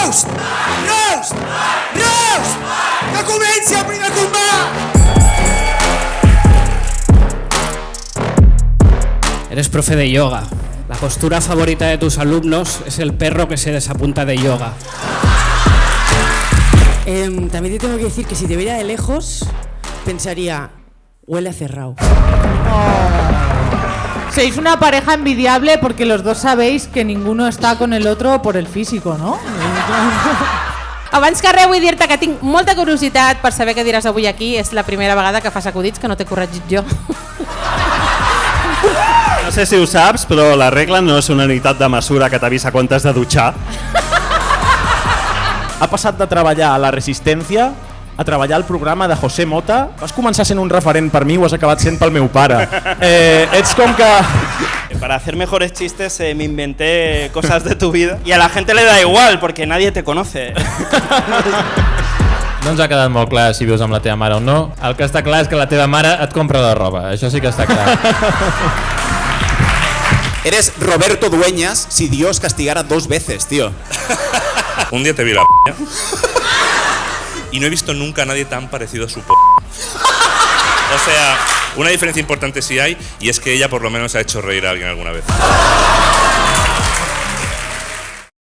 Roast! Roast! Roast! Que comenci el primer combat! Eres profe de yoga. La postura favorita de tus alumnos es el perro que se desapunta de yoga. También te tengo que decir que si te viera de lejos, pensaría, huele a cerrado. Sois una pareja envidiable porque los dos sabéis que ninguno està con el otro por el físico, no? Abans que res vull dir-te que tinc molta curiositat per saber què diràs avui aquí. És la primera vegada que fas acudits que no t'he corregit jo. No sé si ho saps, però la regla no és una unitat de mesura que t'avisa quan t'has de dutxar. Ha passat de treballar a La Resistencia a treballar al programa de José Mota. Vas començar sent un referent per mi i ho has acabat sent pel meu pare. Ets com que... Para hacer mejores chistes me inventé cosas de tu vida y a la gente le da igual porque nadie te conoce. No ens ha quedat molt clar si vius amb la teva mare o no. El que està clar és que la teva mare et compra la roba. Això sí que està clar. Eres Roberto Dueñas si Dios castigara 2 veces, tío. Un día te vi la p***, y no he visto nunca a nadie tan parecido a su p***. O sea, una diferencia importante sí hay, y es que ella por lo menos ha hecho reír a alguien alguna vez.